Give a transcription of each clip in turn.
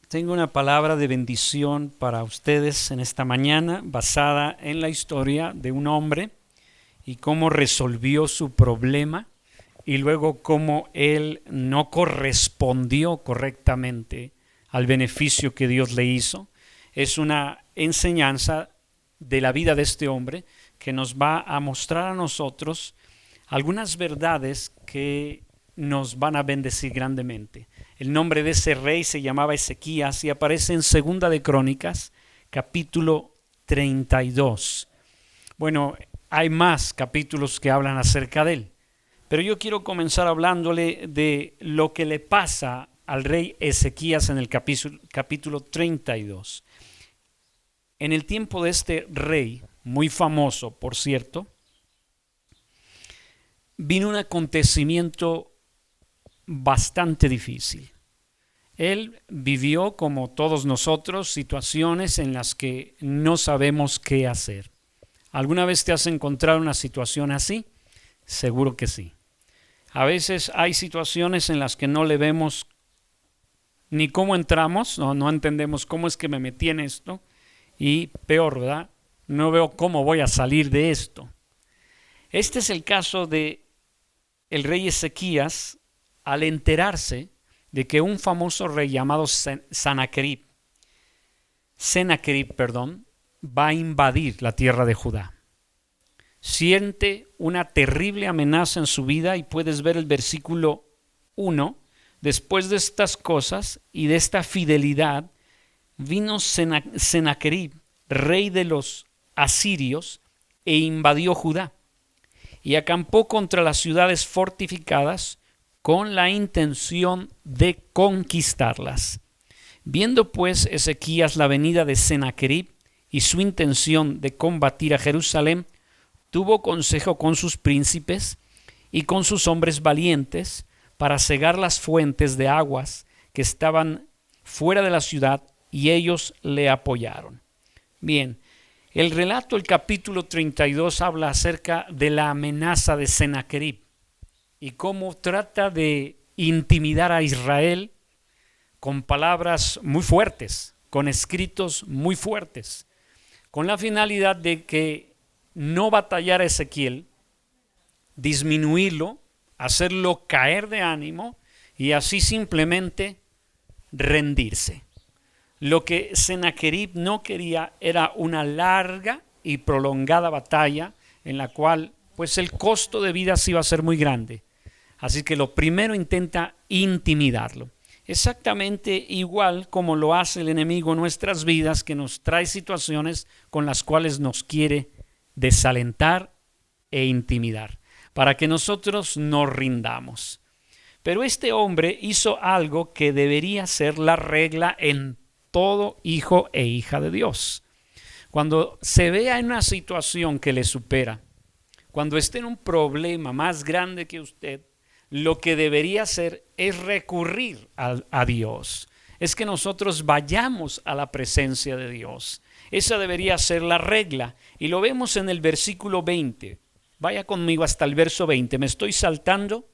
Tengo una palabra de bendición para ustedes en esta mañana basada en la historia de un hombre y cómo resolvió su problema y luego cómo él no correspondió correctamente al beneficio que Dios le hizo. Es una enseñanza de la vida de este hombre que nos va a mostrar a nosotros algunas verdades que nos van a bendecir grandemente. El nombre de ese rey se llamaba Ezequías y aparece en Segunda de Crónicas, capítulo 32. Bueno, hay más capítulos que hablan acerca de él, pero yo quiero comenzar hablándole de lo que le pasa al rey Ezequías en el capítulo 32. En el tiempo de este rey, muy famoso, por cierto, vino un acontecimiento bastante difícil. Él vivió, como todos nosotros, situaciones en las que no sabemos qué hacer. ¿Alguna vez te has encontrado una situación así? Seguro que sí. A veces hay situaciones en las que no le vemos ni cómo entramos, no entendemos cómo es que me metí en esto, y peor, ¿verdad? No veo cómo voy a salir de esto. Este es el caso de el rey Ezequías al enterarse de que un famoso rey llamado Sennacherib va a invadir la tierra de Judá. Siente una terrible amenaza en su vida y puedes ver el versículo 1. Después de estas cosas y de esta fidelidad, vino Sennacherib, rey de los asirios, e invadió Judá y acampó contra las ciudades fortificadas con la intención de conquistarlas. Viendo pues Ezequías la venida de Sennacherib y su intención de combatir a Jerusalén, tuvo consejo con sus príncipes y con sus hombres valientes para cegar las fuentes de aguas que estaban fuera de la ciudad, y ellos le apoyaron. Bien, el relato, el capítulo 32, habla acerca de la amenaza de Sennacherib y cómo trata de intimidar a Israel con palabras muy fuertes, con escritos muy fuertes, con la finalidad de que no batallara Ezequiel, disminuirlo, hacerlo caer de ánimo y así simplemente rendirse. Lo que Sennacherib no quería era una larga y prolongada batalla en la cual pues el costo de vida sí iba a ser muy grande. Así que lo primero intenta intimidarlo. Exactamente igual como lo hace el enemigo en nuestras vidas, que nos trae situaciones con las cuales nos quiere desalentar e intimidar, para que nosotros nos rindamos. Pero este hombre hizo algo que debería ser la regla en todo hijo e hija de Dios. Cuando se vea en una situación que le supera, cuando esté en un problema más grande que usted, lo que debería hacer es recurrir a Dios. Es que nosotros vayamos a la presencia de Dios. Esa debería ser la regla. Y lo vemos en el versículo 20. Vaya conmigo hasta el verso 20. Me estoy saltando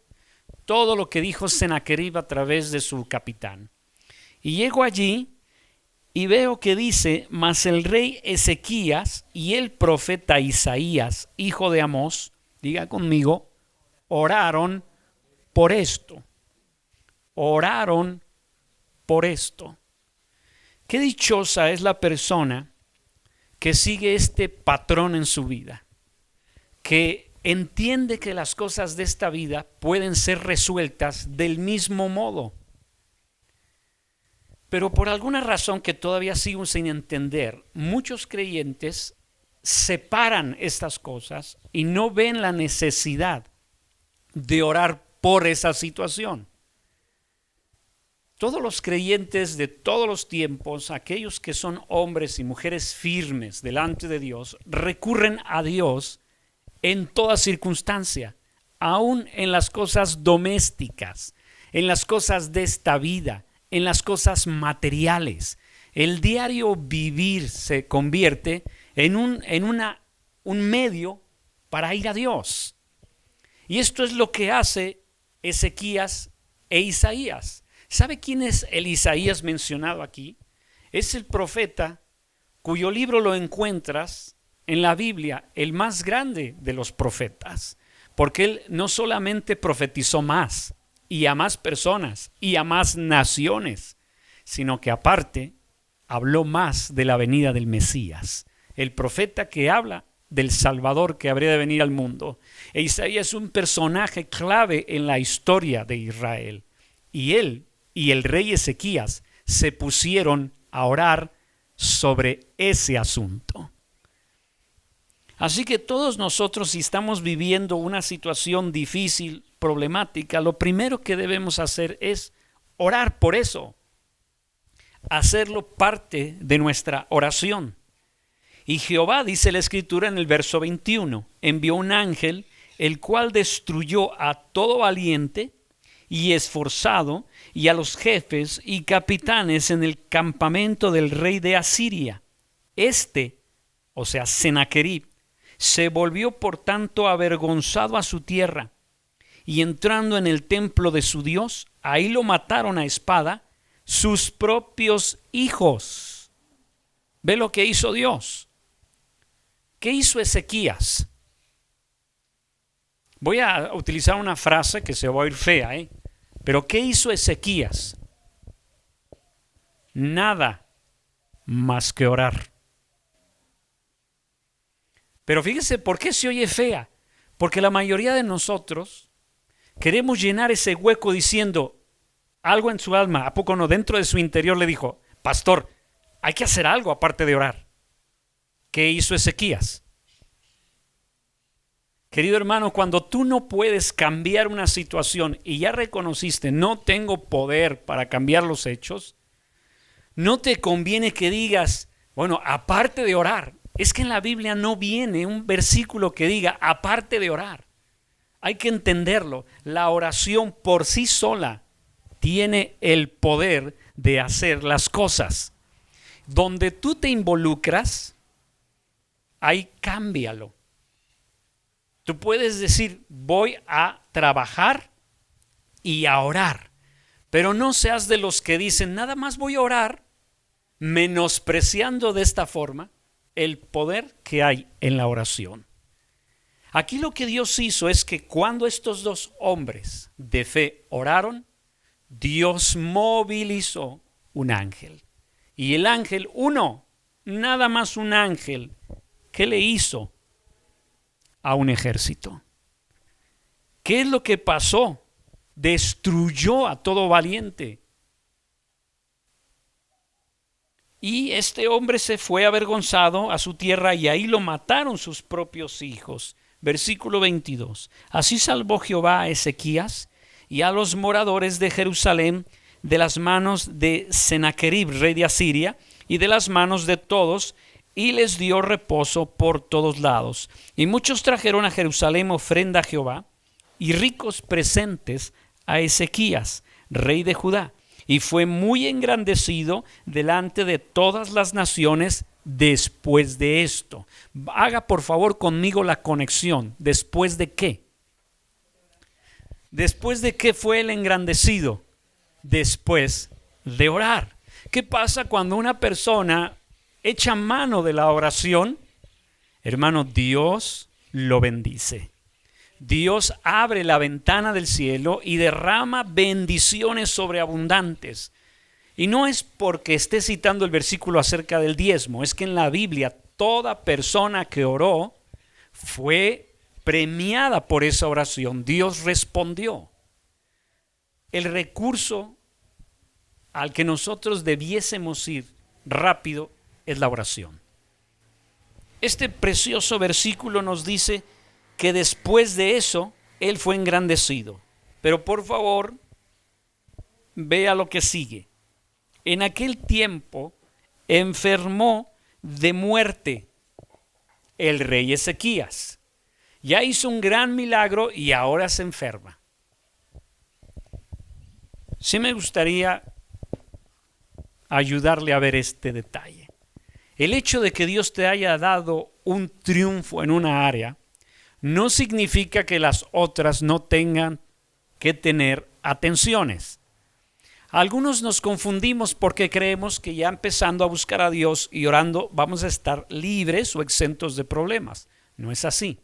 todo lo que dijo Sennacherib a través de su capitán. Y llego allí y veo que dice: mas el rey Ezequías y el profeta Isaías, hijo de Amós, diga conmigo, oraron por esto. Oraron por esto. Qué dichosa es la persona que sigue este patrón en su vida, que entiende que las cosas de esta vida pueden ser resueltas del mismo modo. Pero por alguna razón que todavía sigo sin entender, muchos creyentes separan estas cosas y no ven la necesidad de orar por esa situación. Todos los creyentes de todos los tiempos, aquellos que son hombres y mujeres firmes delante de Dios, recurren a Dios en toda circunstancia, aún en las cosas domésticas, en las cosas de esta vida, en las cosas materiales. El diario vivir se convierte en un medio para ir a Dios. Y esto es lo que hace Ezequías e Isaías. ¿Sabe quién es el Isaías mencionado aquí? Es el profeta cuyo libro lo encuentras en la Biblia, el más grande de los profetas, porque él no solamente profetizó más y a más personas y a más naciones, sino que aparte habló más de la venida del Mesías, el profeta que habla del Salvador que habría de venir al mundo. E Isaías es un personaje clave en la historia de Israel. Y él y el rey Ezequías se pusieron a orar sobre ese asunto. Así que todos nosotros, si estamos viviendo una situación difícil, problemática, lo primero que debemos hacer es orar por eso, hacerlo parte de nuestra oración. Y Jehová, dice la Escritura en el verso 21, envió un ángel, el cual destruyó a todo valiente y esforzado, y a los jefes y capitanes en el campamento del rey de Asiria. O sea, Sennacherib, se volvió por tanto avergonzado a su tierra, y entrando en el templo de su Dios, ahí lo mataron a espada sus propios hijos. ¿Ve lo que hizo Dios? ¿Qué hizo Ezequías? Voy a utilizar una frase que se va a oír fea, pero ¿qué hizo Ezequías? Nada más que orar. Pero fíjese, ¿por qué se oye fea? Porque la mayoría de nosotros queremos llenar ese hueco diciendo algo en su alma. ¿A poco no? Dentro de su interior le dijo, pastor, hay que hacer algo aparte de orar. ¿Qué hizo Ezequías? Querido hermano, cuando tú no puedes cambiar una situación y ya reconociste, no tengo poder para cambiar los hechos, no te conviene que digas, bueno, aparte de orar. Es que en la Biblia no viene un versículo que diga, aparte de orar. Hay que entenderlo. La oración por sí sola tiene el poder de hacer las cosas. Donde tú te involucras, ahí cámbialo. Tú puedes decir, voy a trabajar y a orar, pero no seas de los que dicen, nada más voy a orar, menospreciando de esta forma el poder que hay en la oración. Aquí lo que Dios hizo es que cuando estos dos hombres de fe oraron, Dios movilizó un ángel. Y el ángel, nada más un ángel, ¿qué le hizo a un ejército? ¿Qué es lo que pasó? Destruyó a todo valiente. Y este hombre se fue avergonzado a su tierra y ahí lo mataron sus propios hijos. Versículo 22. Así salvó Jehová a Ezequías y a los moradores de Jerusalén de las manos de Sennacherib, rey de Asiria, y de las manos de todos, y les dio reposo por todos lados. Y muchos trajeron a Jerusalén ofrenda a Jehová y ricos presentes a Ezequías, rey de Judá. Y fue muy engrandecido delante de todas las naciones después de esto. Haga por favor conmigo la conexión. ¿Después de qué? ¿Después de qué fue el engrandecido? Después de orar. ¿Qué pasa cuando una persona echa mano de la oración? Hermano, Dios lo bendice. Dios abre la ventana del cielo y derrama bendiciones sobreabundantes. Y no es porque esté citando el versículo acerca del diezmo, es que en la Biblia toda persona que oró fue premiada por esa oración. Dios respondió. El recurso al que nosotros debiésemos ir rápido es la oración. Este precioso versículo nos dice que después de eso, él fue engrandecido. Pero por favor, vea lo que sigue. En aquel tiempo enfermó de muerte el rey Ezequías. Ya hizo un gran milagro y ahora se enferma. Sí me gustaría ayudarle a ver este detalle. El hecho de que Dios te haya dado un triunfo en una área no significa que las otras no tengan que tener atenciones. Algunos nos confundimos porque creemos que ya empezando a buscar a Dios y orando vamos a estar libres o exentos de problemas. No es así.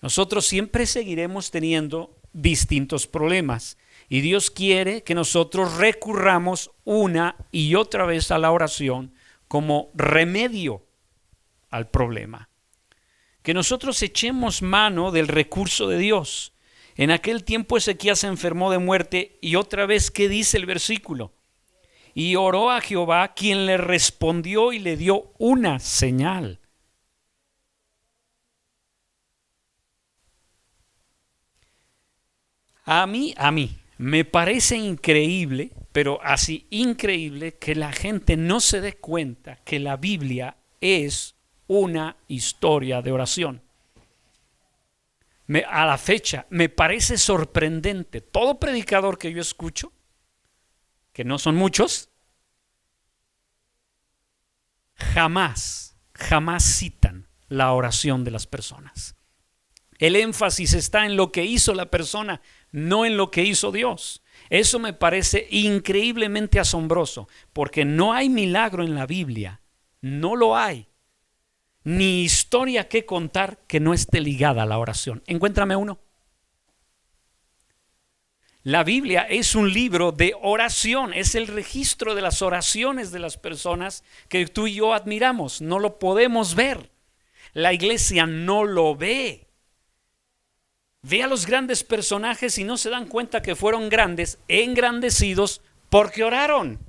Nosotros siempre seguiremos teniendo distintos problemas y Dios quiere que nosotros recurramos una y otra vez a la oración como remedio al problema. Que nosotros echemos mano del recurso de Dios. En aquel tiempo Ezequías se enfermó de muerte y otra vez, ¿qué dice el versículo? Y oró a Jehová, quien le respondió y le dio una señal. A mí, me parece increíble, pero así increíble, que la gente no se dé cuenta que la Biblia es una historia de oración. A la fecha me parece sorprendente. Todo predicador que yo escucho, que no son muchos, jamás citan la oración de las personas. El énfasis está en lo que hizo la persona, no en lo que hizo Dios. Eso me parece increíblemente asombroso, porque no hay milagro en la Biblia, no lo hay, ni historia que contar que no esté ligada a la oración. Encuéntrame uno. La Biblia es un libro de oración, es el registro de las oraciones de las personas que tú y yo admiramos. No lo podemos ver. La iglesia no lo ve. Ve a los grandes personajes y no se dan cuenta que fueron grandes, engrandecidos porque oraron.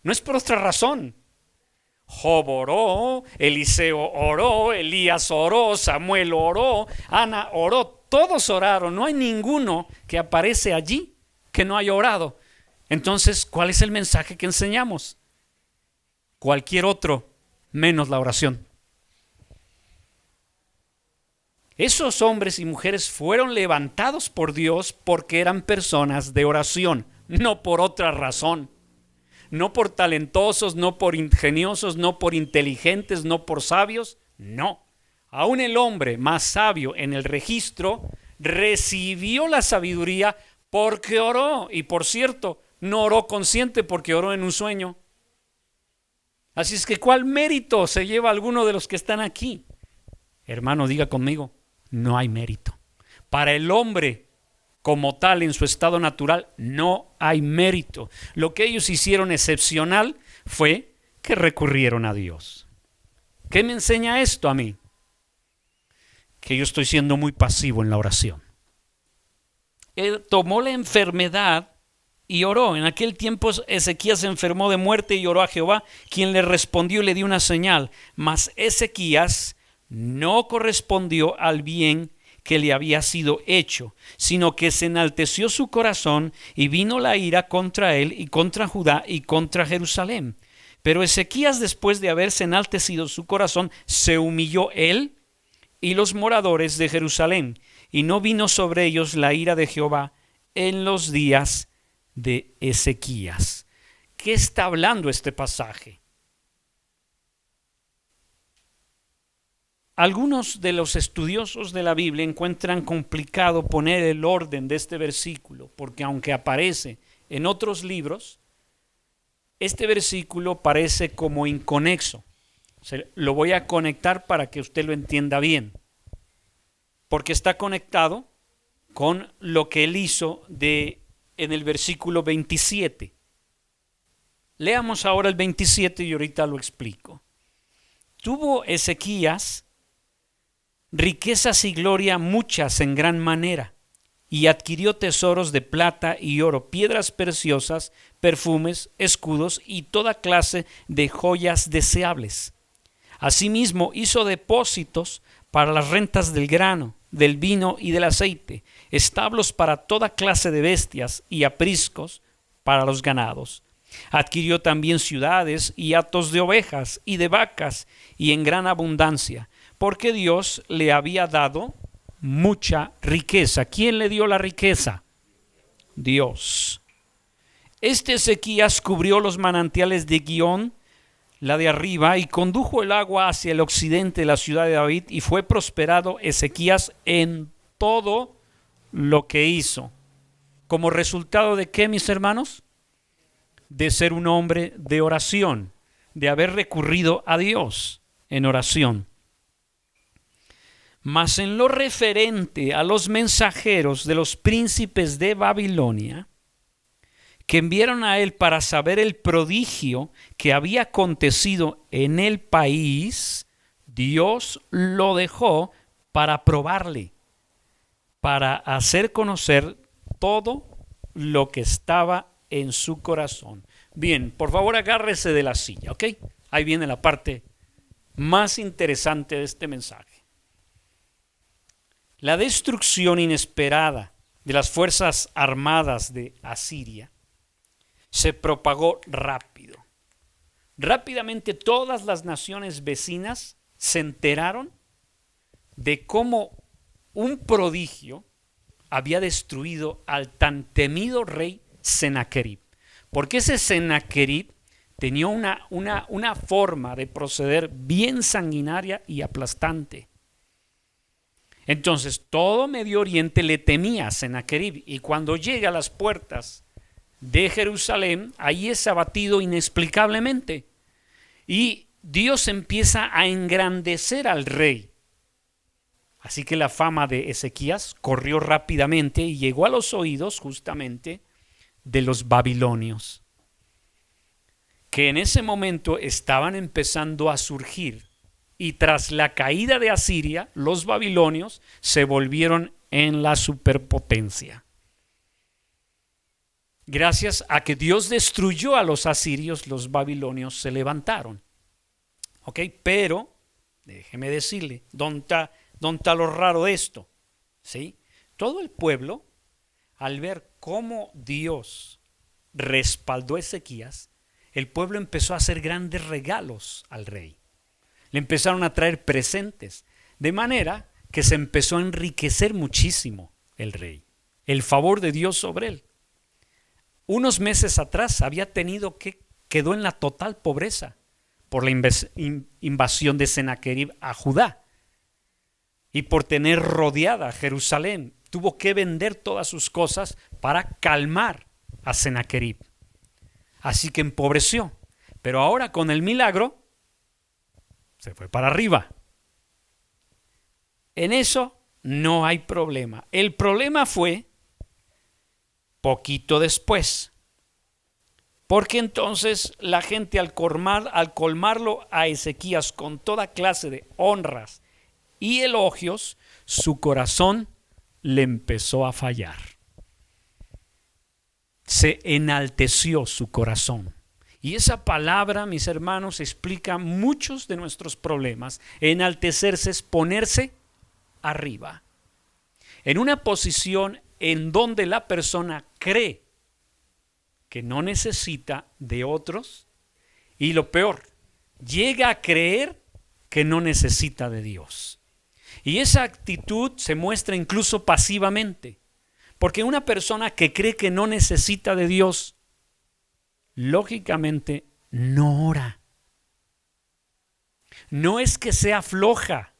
No es por otra razón. Job oró, Eliseo oró, Elías oró, Samuel oró, Ana oró, todos oraron. No hay ninguno que aparece allí que no haya orado. Entonces, ¿cuál es el mensaje que enseñamos? Cualquier otro menos la oración. Esos hombres y mujeres fueron levantados por Dios porque eran personas de oración, no por otra razón. No por talentosos, no por ingeniosos, no por inteligentes, no por sabios, no. Aún el hombre más sabio en el registro recibió la sabiduría porque oró. Y por cierto, no oró consciente porque oró en un sueño. Así es que, ¿cuál mérito se lleva alguno de los que están aquí? Hermano, diga conmigo, no hay mérito. Para el hombre como tal en su estado natural no hay mérito. Lo que ellos hicieron excepcional fue que recurrieron a Dios. ¿Qué me enseña esto a mí? Que yo estoy siendo muy pasivo en la oración. Él tomó la enfermedad y oró. En aquel tiempo Ezequías se enfermó de muerte y oró a Jehová, quien le respondió y le dio una señal. Mas Ezequías no correspondió al bien que le había sido hecho, sino que se enalteció su corazón y vino la ira contra él y contra Judá y contra Jerusalén. Pero Ezequías, después de haberse enaltecido su corazón, se humilló él y los moradores de Jerusalén, y no vino sobre ellos la ira de Jehová en los días de Ezequías. ¿Qué está hablando este pasaje? Algunos de los estudiosos de la Biblia encuentran complicado poner el orden de este versículo, porque aunque aparece en otros libros, este versículo parece como inconexo. Lo voy a conectar para que usted lo entienda bien, porque está conectado con lo que él hizo en el versículo 27. Leamos ahora el 27 y ahorita lo explico. Tuvo Ezequías riquezas y gloria muchas en gran manera, y adquirió tesoros de plata y oro, piedras preciosas, perfumes, escudos y toda clase de joyas deseables. Asimismo hizo depósitos para las rentas del grano, del vino y del aceite, establos para toda clase de bestias y apriscos para los ganados. Adquirió también ciudades y hatos de ovejas y de vacas y en gran abundancia, porque Dios le había dado mucha riqueza. ¿Quién le dio la riqueza? Dios. Este Ezequías cubrió los manantiales de Gihón, la de arriba, y condujo el agua hacia el occidente de la ciudad de David, y fue prosperado Ezequías en todo lo que hizo. ¿Como resultado de qué, mis hermanos? de ser un hombre de oración, de haber recurrido a Dios en oración. Mas en lo referente a los mensajeros de los príncipes de Babilonia, que enviaron a él para saber el prodigio que había acontecido en el país, Dios lo dejó para probarle, para hacer conocer todo lo que estaba en su corazón. Bien, por favor agárrese de la silla, ¿ok? Ahí viene la parte más interesante de este mensaje. La destrucción inesperada de las fuerzas armadas de Asiria se propagó rápido. Rápidamente todas las naciones vecinas se enteraron de cómo un prodigio había destruido al tan temido rey Sennacherib. Porque ese Sennacherib tenía una forma de proceder bien sanguinaria y aplastante. Entonces todo Medio Oriente le temía a Sennacherib, y cuando llega a las puertas de Jerusalén, ahí es abatido inexplicablemente. Y Dios empieza a engrandecer al rey. Así que la fama de Ezequías corrió rápidamente y llegó a los oídos justamente de los babilonios, que en ese momento estaban empezando a surgir. Y tras la caída de Asiria, los babilonios se volvieron en la superpotencia. Gracias a que Dios destruyó a los asirios, los babilonios se levantaron. ¿Ok? Pero, déjeme decirle, ¿dónde está lo raro de esto? ¿Sí? Todo el pueblo, al ver cómo Dios respaldó a Ezequías, el pueblo empezó a hacer grandes regalos al rey. Le empezaron a traer presentes, de manera que se empezó a enriquecer muchísimo el rey. El favor de Dios sobre él. Unos meses atrás quedó en la total pobreza por la invasión de Sennacherib a Judá. Y por tener rodeada Jerusalén, tuvo que vender todas sus cosas para calmar a Sennacherib. Así que empobreció. Pero ahora con el milagro, se fue para arriba. En eso no hay problema. El problema fue poquito después. Porque entonces la gente al colmarlo a Ezequías con toda clase de honras y elogios, su corazón le empezó a fallar. Se enalteció su corazón. Y esa palabra, mis hermanos, explica muchos de nuestros problemas. Enaltecerse es ponerse arriba, en una posición en donde la persona cree que no necesita de otros, y lo peor, llega a creer que no necesita de Dios. Y esa actitud se muestra incluso pasivamente, porque una persona que cree que no necesita de Dios, lógicamente no ora. No es que sea floja,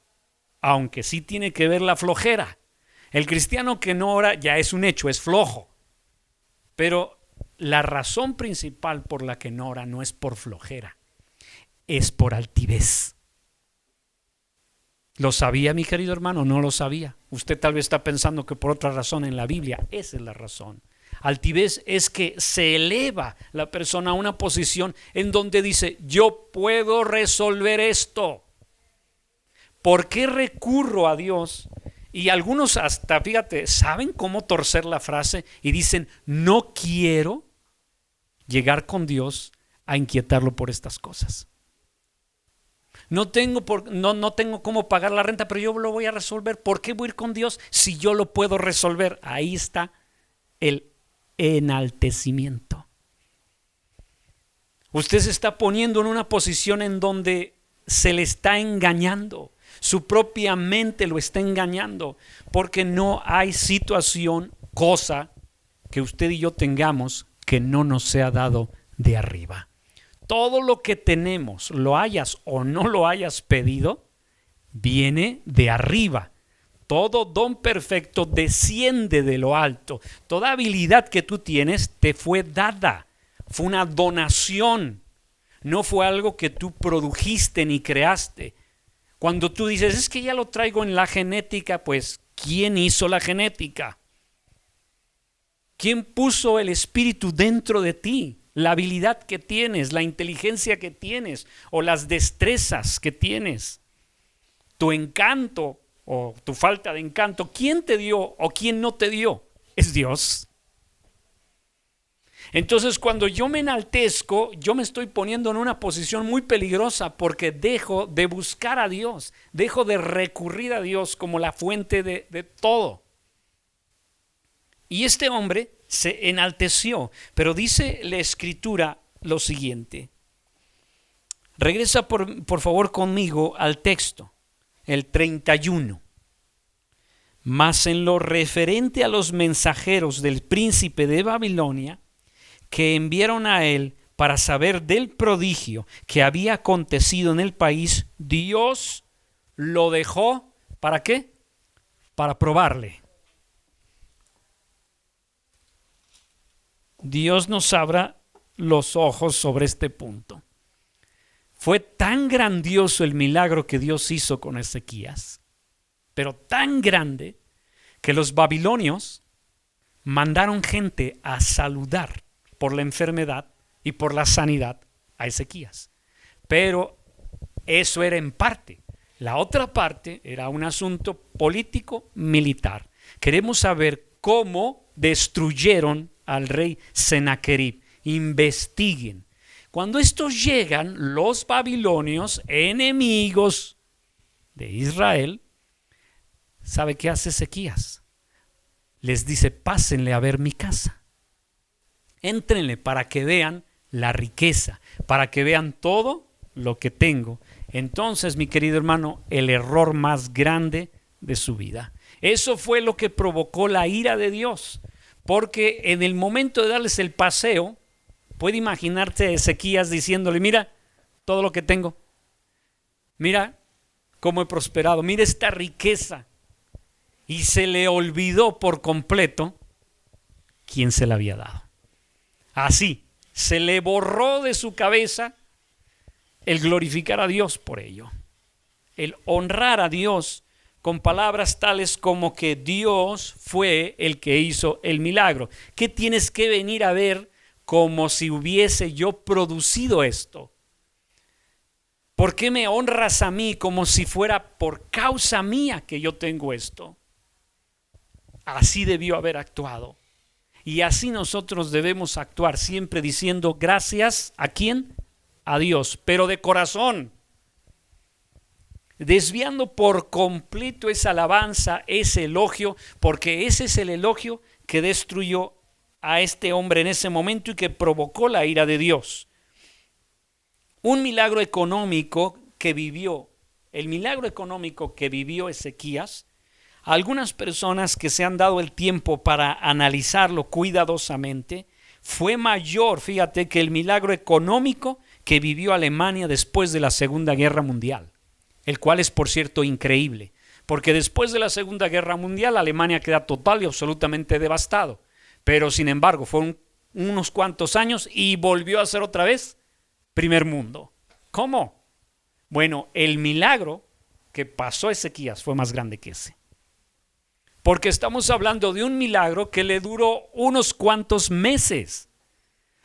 aunque sí tiene que ver la flojera. El cristiano que no ora ya es un hecho, es flojo. Pero la razón principal por la que no ora no es por flojera, es por altivez. ¿Lo sabía, mi querido hermano? No lo sabía. Usted tal vez está pensando que por otra razón en la Biblia. Esa es la razón. Altivez es que se eleva la persona a una posición en donde dice: yo puedo resolver esto. ¿Por qué recurro a Dios? Y algunos hasta, fíjate, saben cómo torcer la frase y dicen: no quiero llegar con Dios a inquietarlo por estas cosas. No tengo cómo pagar la renta, pero yo lo voy a resolver. ¿Por qué voy a ir con Dios si yo lo puedo resolver? Ahí está el enaltecimiento. Usted se está poniendo en una posición en donde se le está engañando. Su propia mente lo está engañando, porque no hay situación, cosa que usted y yo tengamos que no nos sea dado de arriba. Todo lo que tenemos, lo hayas o no lo hayas pedido, viene de arriba. Todo don perfecto desciende de lo alto. Toda habilidad que tú tienes te fue dada fue una donación, no fue algo que tú produjiste ni creaste. Cuando tú dices, es que ya lo traigo en la genética, pues, ¿quién hizo la genética? ¿Quién puso el espíritu dentro de ti? La habilidad que tienes, la inteligencia que tienes o las destrezas que tienes, tu encanto o tu falta de encanto, ¿quién te dio o quién no te dio? Es Dios. Entonces, cuando yo me enaltezco, yo me estoy poniendo en una posición muy peligrosa porque dejo de buscar a Dios, dejo de recurrir a Dios como la fuente de todo. Y este hombre se enalteció, pero dice la Escritura lo siguiente. Regresa por favor conmigo al texto, el 31. Mas en lo referente a los mensajeros del príncipe de Babilonia, que enviaron a él para saber del prodigio que había acontecido en el país, Dios lo dejó, ¿para qué? Para probarle. Dios nos abra los ojos sobre este punto. Fue tan grandioso el milagro que Dios hizo con Ezequías, pero tan grande que los babilonios mandaron gente a saludar por la enfermedad y por la sanidad a Ezequías. Pero eso era en parte. La otra parte era un asunto político militar. Queremos saber cómo destruyeron al rey Sennacherib. Investiguen. Cuando estos llegan, los babilonios, enemigos de Israel, ¿sabe qué hace Ezequías? Les dice, pásenle a ver mi casa. Éntrenle para que vean la riqueza, para que vean todo lo que tengo. Entonces, mi querido hermano, el error más grande de su vida. Eso fue lo que provocó la ira de Dios. Porque en el momento de darles el paseo, puede imaginarse a Ezequías diciéndole, mira todo lo que tengo, mira cómo he prosperado, mira esta riqueza. Y se le olvidó por completo quién se la había dado. Así, se le borró de su cabeza el glorificar a Dios por ello, el honrar a Dios con palabras tales como que Dios fue el que hizo el milagro. ¿Qué tienes que venir a ver como si hubiese yo producido esto? ¿Por qué me honras a mí como si fuera por causa mía que yo tengo esto? Así debió haber actuado. Y así nosotros debemos actuar, siempre diciendo gracias ¿a quién? A Dios, pero de corazón. Desviando por completo esa alabanza, ese elogio, porque ese es el elogio que destruyó a este hombre en ese momento y que provocó la ira de Dios. Un milagro económico que vivió, el milagro económico que vivió Ezequías, algunas personas que se han dado el tiempo para analizarlo cuidadosamente, fue mayor, fíjate, que el milagro económico que vivió Alemania después de la Segunda Guerra Mundial. El cual es, por cierto, increíble, porque después de la Segunda Guerra Mundial Alemania queda total y absolutamente devastado, pero sin embargo fueron unos cuantos años y volvió a ser otra vez primer mundo. ¿Cómo? Bueno, el milagro que pasó a Ezequías fue más grande que ese, porque estamos hablando de un milagro que le duró unos cuantos meses,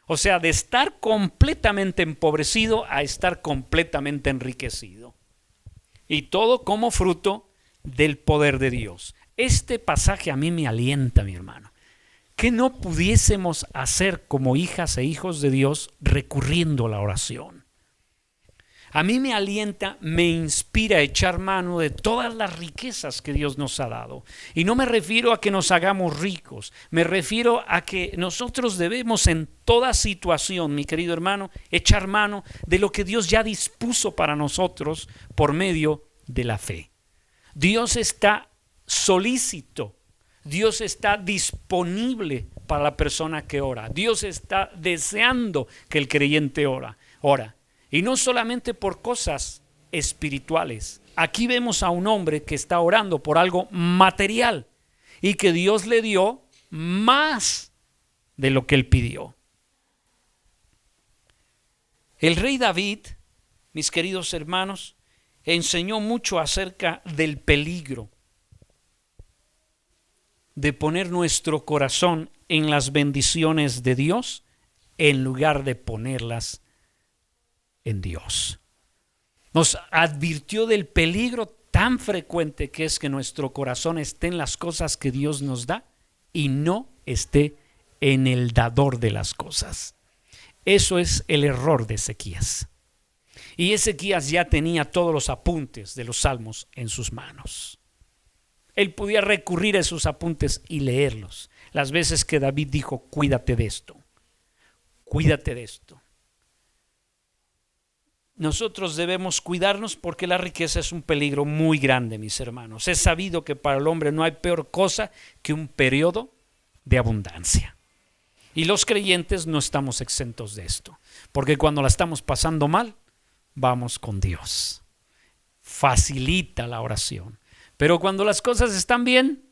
o sea, de estar completamente empobrecido a estar completamente enriquecido. Y todo como fruto del poder de Dios. Este pasaje a mí me alienta, mi hermano, que no pudiésemos hacer como hijas e hijos de Dios recurriendo a la oración. A mí me alienta, me inspira a echar mano de todas las riquezas que Dios nos ha dado. Y no me refiero a que nos hagamos ricos, me refiero a que nosotros debemos en toda situación, mi querido hermano, echar mano de lo que Dios ya dispuso para nosotros por medio de la fe. Dios está solícito, Dios está disponible para la persona que ora. Dios está deseando que el creyente ora. Y no solamente por cosas espirituales. Aquí vemos a un hombre que está orando por algo material y que Dios le dio más de lo que él pidió. El rey David, mis queridos hermanos, enseñó mucho acerca del peligro de poner nuestro corazón en las bendiciones de Dios en lugar de ponerlas en Dios. Nos advirtió del peligro tan frecuente que es que nuestro corazón esté en las cosas que Dios nos da y no esté en el dador de las cosas. Eso es el error de Ezequías. Y Ezequías ya tenía todos los apuntes de los salmos en sus manos. Él podía recurrir a esos apuntes y leerlos. Las veces que David dijo, cuídate de esto, cuídate de esto. Nosotros debemos cuidarnos porque la riqueza es un peligro muy grande, mis hermanos. Es sabido que para el hombre no hay peor cosa que un periodo de abundancia. Y los creyentes no estamos exentos de esto, porque cuando la estamos pasando mal, vamos con Dios. Facilita la oración. Pero cuando las cosas están bien,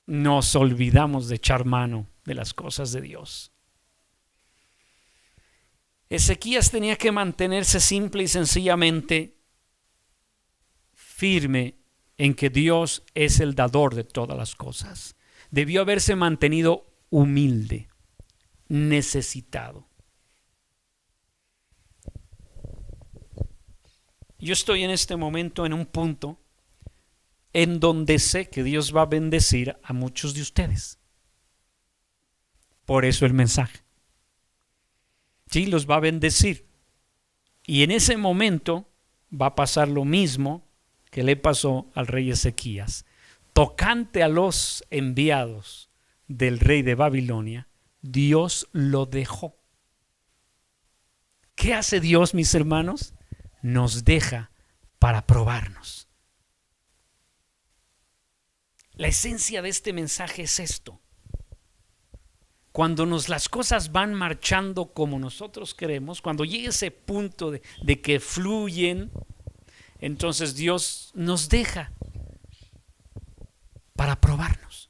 nos olvidamos de echar mano de las cosas de Dios. Ezequías tenía que mantenerse simple y sencillamente firme en que Dios es el dador de todas las cosas. Debió haberse mantenido humilde, necesitado. Yo estoy en este momento en un punto en donde sé que Dios va a bendecir a muchos de ustedes. Por eso el mensaje. Sí, los va a bendecir. Y en ese momento va a pasar lo mismo que le pasó al rey Ezequías. Tocante a los enviados del rey de Babilonia, Dios lo dejó. ¿Qué hace Dios, mis hermanos? Nos deja para probarnos. La esencia de este mensaje es esto. Cuando las cosas van marchando como nosotros queremos, cuando llegue ese punto de que fluyen, entonces Dios nos deja para probarnos.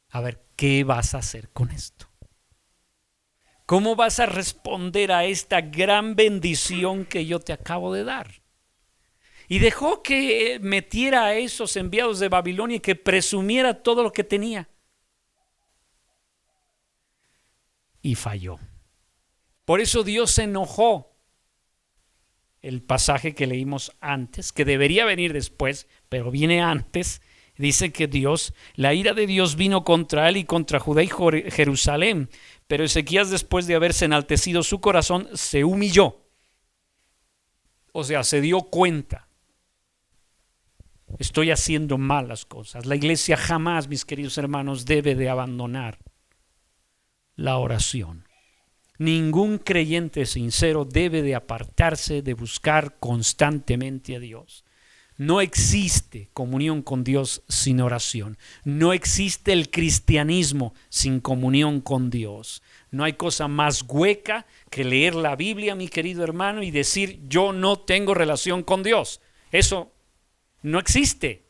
A ver, ¿qué vas a hacer con esto? ¿Cómo vas a responder a esta gran bendición que yo te acabo de dar? Y dejó que metiera a esos enviados de Babilonia y que presumiera todo lo que tenía. Y falló. Por eso Dios se enojó. El pasaje que leímos antes, que debería venir después, pero viene antes, dice que la ira de Dios vino contra él y contra Judá y Jerusalén. Pero Ezequías, después de haberse enaltecido su corazón, se humilló. O sea, se dio cuenta. Estoy haciendo mal las cosas. La iglesia jamás, mis queridos hermanos, debe de abandonar la oración. Ningún creyente sincero debe de apartarse de buscar constantemente a Dios. No existe comunión con Dios sin oración. No existe el cristianismo sin comunión con Dios. No hay cosa más hueca que leer la Biblia, mi querido hermano, y decir yo no tengo relación con Dios. Eso no existe.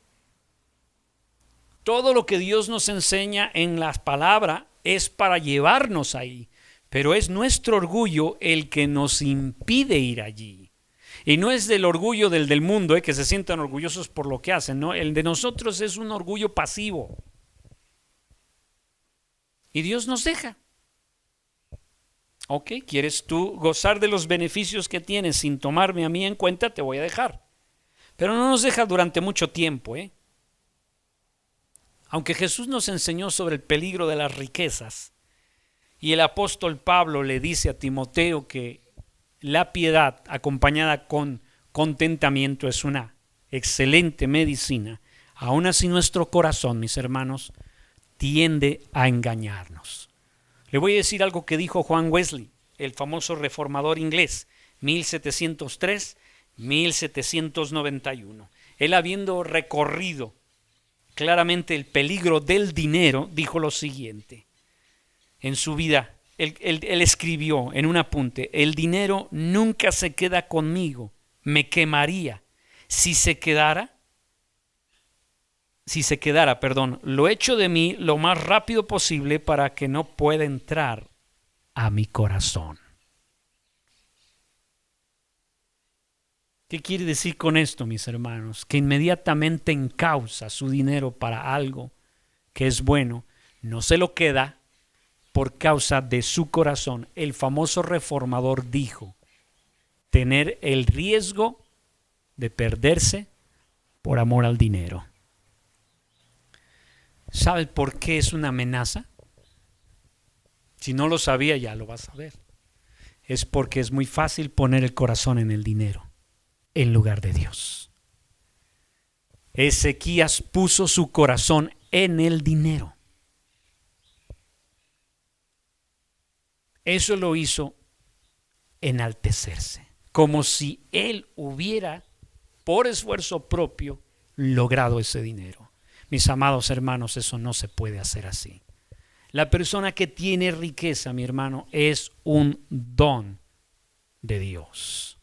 Todo lo que Dios nos enseña en la palabra es para llevarnos ahí, pero es nuestro orgullo el que nos impide ir allí. Y no es del orgullo del mundo, que se sientan orgullosos por lo que hacen, ¿no? El de nosotros es un orgullo pasivo. Y Dios nos deja. Ok, ¿quieres tú gozar de los beneficios que tienes sin tomarme a mí en cuenta? Te voy a dejar. Pero no nos deja durante mucho tiempo, Aunque Jesús nos enseñó sobre el peligro de las riquezas, y el apóstol Pablo le dice a Timoteo que la piedad acompañada con contentamiento es una excelente medicina, aún así nuestro corazón, mis hermanos, tiende a engañarnos. Le voy a decir algo que dijo Juan Wesley, el famoso reformador inglés, 1703-1791. Él, habiendo recorrido claramente el peligro del dinero, dijo lo siguiente. En su vida, él escribió en un apunte: el dinero nunca se queda conmigo, me quemaría. Si se quedara, lo echo de mí lo más rápido posible para que no pueda entrar a mi corazón. ¿Qué quiere decir con esto, mis hermanos? Que inmediatamente encausa su dinero para algo que es bueno, no se lo queda por causa de su corazón. El famoso reformador dijo, tener el riesgo de perderse por amor al dinero. ¿Sabe por qué es una amenaza? Si no lo sabía, ya lo vas a ver. Es porque es muy fácil poner el corazón en el dinero en lugar de Dios. Ezequías puso su corazón en el dinero. Eso lo hizo enaltecerse, como si él hubiera, por esfuerzo propio, logrado ese dinero. Mis amados hermanos, eso no se puede hacer así. La persona que tiene riqueza, mi hermano, es un don de Dios.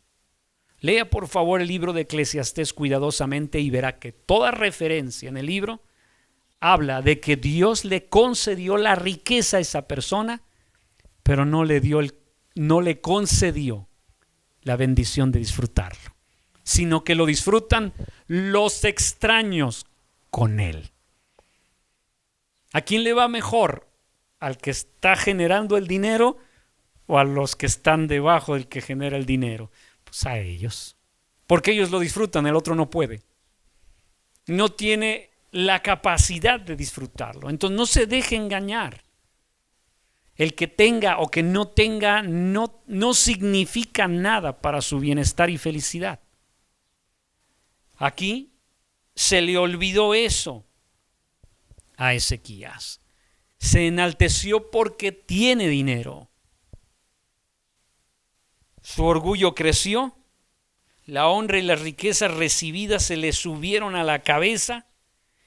Lea por favor el libro de Eclesiastés cuidadosamente y verá que toda referencia en el libro habla de que Dios le concedió la riqueza a esa persona, pero no le concedió la bendición de disfrutarlo, sino que lo disfrutan los extraños con él. ¿A quién le va mejor? ¿Al que está generando el dinero o a los que están debajo del que genera el dinero? Pues a ellos, porque ellos lo disfrutan, el otro no puede. No tiene la capacidad de disfrutarlo. Entonces no se deje engañar. El que tenga o que no tenga no significa nada para su bienestar y felicidad. Aquí se le olvidó eso a Ezequías. Se enalteció porque tiene dinero. Su orgullo creció, la honra y las riquezas recibidas se le subieron a la cabeza.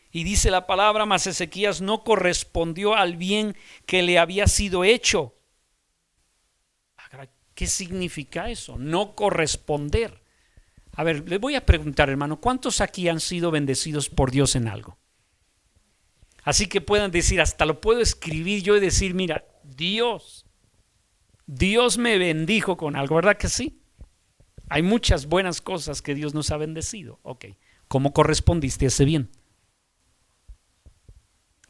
Y dice la palabra, mas Ezequías no correspondió al bien que le había sido hecho. ¿Qué significa eso? No corresponder. A ver, le voy a preguntar, hermano, ¿cuántos aquí han sido bendecidos por Dios en algo? Así que puedan decir, hasta lo puedo escribir yo y decir, mira, Dios me bendijo con algo, ¿verdad que sí? Hay muchas buenas cosas que Dios nos ha bendecido. Ok, ¿cómo correspondiste a ese bien?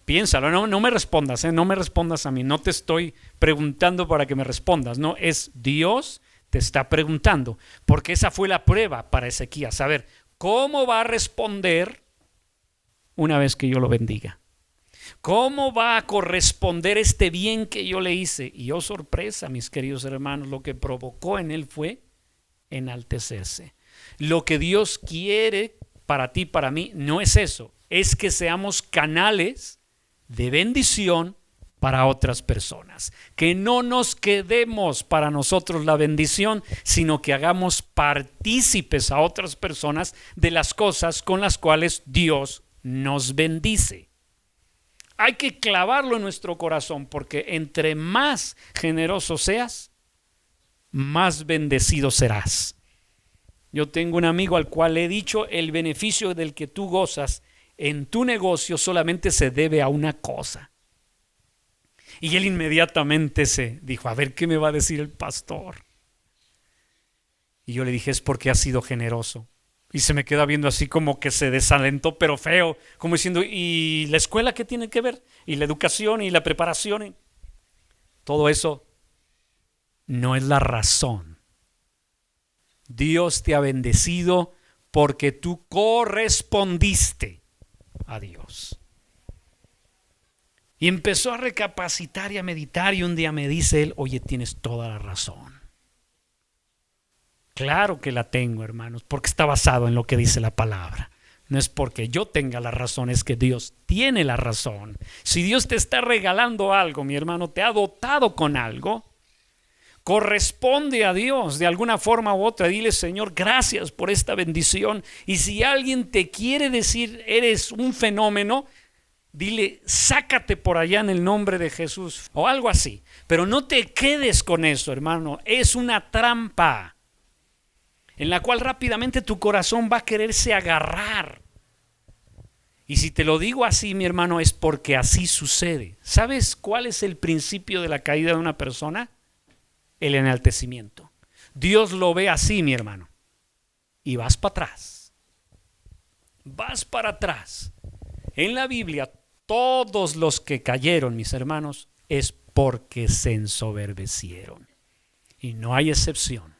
Piénsalo, no me respondas, no me respondas a mí, no te estoy preguntando para que me respondas, no, es Dios te está preguntando, porque esa fue la prueba para Ezequías, a ver, ¿cómo va a responder una vez que yo lo bendiga? ¿Cómo va a corresponder este bien que yo le hice? Y oh sorpresa, mis queridos hermanos, lo que provocó en él fue enaltecerse. Lo que Dios quiere para ti, para mí, no es eso, es que seamos canales de bendición para otras personas, que no nos quedemos para nosotros la bendición, sino que hagamos partícipes a otras personas de las cosas con las cuales Dios nos bendice. Hay que clavarlo en nuestro corazón, porque entre más generoso seas, más bendecido serás. Yo tengo un amigo al cual le he dicho, el beneficio del que tú gozas en tu negocio solamente se debe a una cosa. Y él inmediatamente se dijo, a ver, ¿qué me va a decir el pastor? Y yo le dije, es porque has sido generoso. Y se me queda viendo así como que se desalentó, pero feo, como diciendo, ¿y la escuela qué tiene que ver? ¿Y la educación y la preparación? Todo eso no es la razón. Dios te ha bendecido porque tú correspondiste a Dios. Y empezó a recapacitar y a meditar, y un día me dice él, oye, tienes toda la razón. Claro que la tengo, hermanos, porque está basado en lo que dice la palabra. No es porque yo tenga la razón, es que Dios tiene la razón. Si Dios te está regalando algo, mi hermano, te ha dotado con algo, corresponde a Dios de alguna forma u otra. Dile, Señor, gracias por esta bendición. Y si alguien te quiere decir, eres un fenómeno, dile, sácate por allá en el nombre de Jesús, o algo así. Pero no te quedes con eso, hermano. Es una trampa en la cual rápidamente tu corazón va a quererse agarrar. Y si te lo digo así, mi hermano, es porque así sucede. ¿Sabes cuál es el principio de la caída de una persona? el enaltecimiento. Dios lo ve así, mi hermano. Y vas para atrás. Vas para atrás. En la Biblia, todos los que cayeron, mis hermanos, es porque se ensoberbecieron. Y no hay excepción.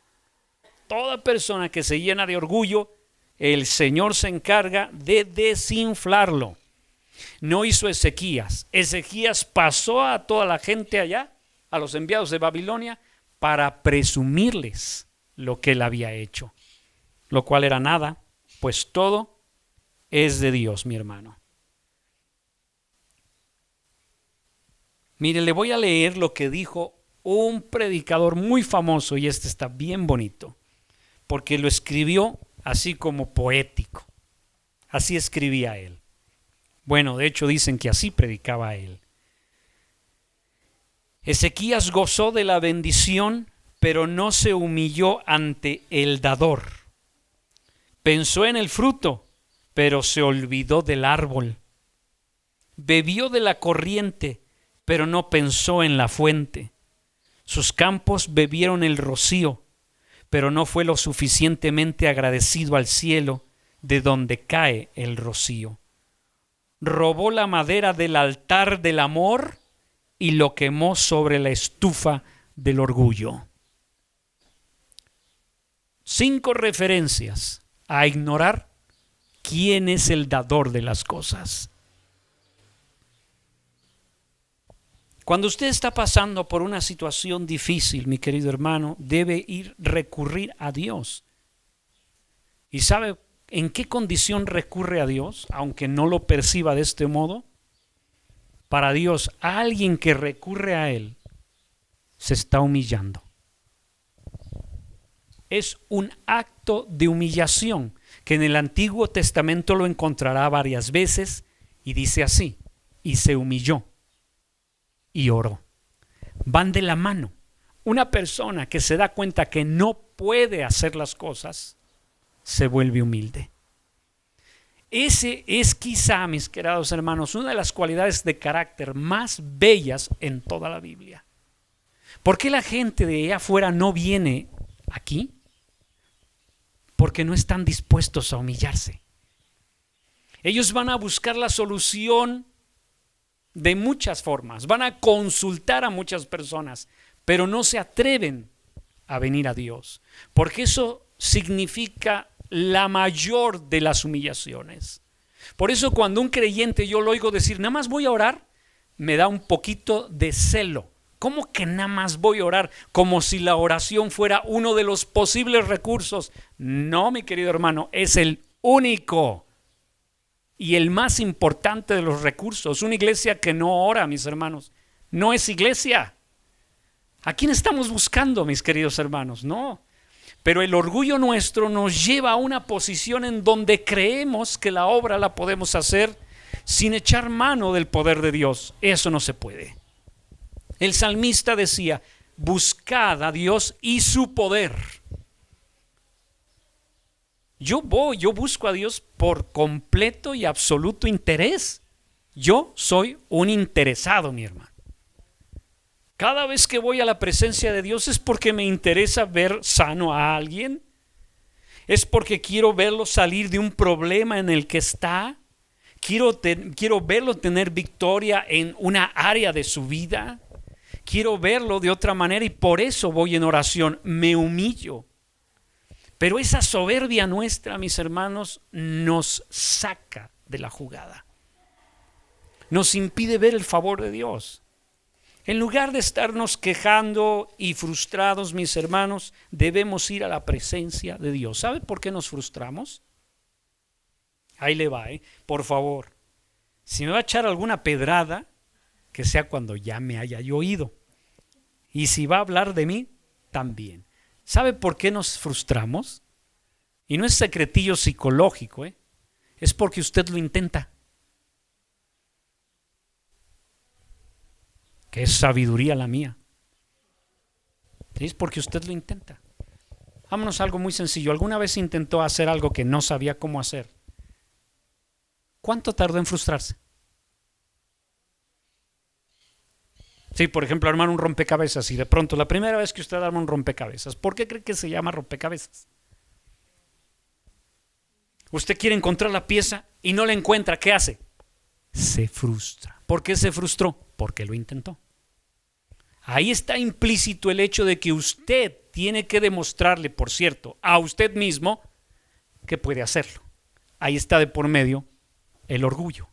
Toda persona que se llena de orgullo, el Señor se encarga de desinflarlo. No hizo Ezequías. Ezequías pasó a toda la gente allá, a los enviados de Babilonia, para presumirles lo que él había hecho. Lo cual era nada, pues todo es de Dios, mi hermano. Mire, le voy a leer lo que dijo un predicador muy famoso, y este está bien bonito, porque lo escribió así como poético. Así escribía él. Bueno, de hecho dicen que así predicaba él. Ezequías gozó de la bendición, pero no se humilló ante el dador. Pensó en el fruto, pero se olvidó del árbol. Bebió de la corriente, pero no pensó en la fuente. Sus campos bebieron el rocío, pero no fue lo suficientemente agradecido al cielo de donde cae el rocío. Robó la madera del altar del amor y lo quemó sobre la estufa del orgullo. 5 referencias a ignorar quién es el dador de las cosas. Cuando usted está pasando por una situación difícil, mi querido hermano, debe recurrir a Dios. ¿Y sabe en qué condición recurre a Dios, aunque no lo perciba de este modo? Para Dios, alguien que recurre a Él se está humillando. Es un acto de humillación que en el Antiguo Testamento lo encontrará varias veces y dice así: y se humilló y oró. Van de la mano. Una persona que se da cuenta que no puede hacer las cosas se vuelve humilde. Ese es quizá, mis queridos hermanos, una de las cualidades de carácter más bellas en toda la Biblia. ¿Por qué la gente de allá afuera no viene aquí? Porque no están dispuestos a humillarse. Ellos van a buscar la solución de muchas formas, van a consultar a muchas personas, pero no se atreven a venir a Dios, porque eso significa la mayor de las humillaciones. Por eso cuando un creyente yo lo oigo decir, nada más voy a orar, me da un poquito de celo. ¿Cómo que nada más voy a orar? Como si la oración fuera uno de los posibles recursos. No, mi querido hermano, es el único y el más importante de los recursos. Una iglesia que no ora, mis hermanos, no es iglesia. ¿A quién estamos buscando, mis queridos hermanos? No. Pero el orgullo nuestro nos lleva a una posición en donde creemos que la obra la podemos hacer sin echar mano del poder de Dios. Eso no se puede. El salmista decía: buscad a Dios y su poder. Yo busco a Dios por completo y absoluto interés. Yo soy un interesado, mi hermano. Cada vez que voy a la presencia de Dios es porque me interesa ver sano a alguien. Es porque quiero verlo salir de un problema en el que está. Quiero verlo tener victoria en una área de su vida. Quiero verlo de otra manera y por eso voy en oración, me humillo. Pero esa soberbia nuestra, mis hermanos, nos saca de la jugada. Nos impide ver el favor de Dios. En lugar de estarnos quejando y frustrados, mis hermanos, debemos ir a la presencia de Dios. ¿Sabe por qué nos frustramos? Ahí le va, por favor. Si me va a echar alguna pedrada, que sea cuando ya me haya yo oído. Y si va a hablar de mí, también. ¿Sabe por qué nos frustramos? Y no es secretillo psicológico, es porque usted lo intenta. Que es sabiduría la mía. Es porque usted lo intenta. Vámonos a algo muy sencillo. ¿Alguna vez intentó hacer algo que no sabía cómo hacer? ¿Cuánto tardó en frustrarse? Sí, por ejemplo, armar un rompecabezas y de pronto la primera vez que usted arma un rompecabezas, ¿por qué cree que se llama rompecabezas? Usted quiere encontrar la pieza y no la encuentra, ¿qué hace? Se frustra. ¿Por qué se frustró? Porque lo intentó. Ahí está implícito el hecho de que usted tiene que demostrarle, por cierto, a usted mismo que puede hacerlo. Ahí está de por medio el orgullo.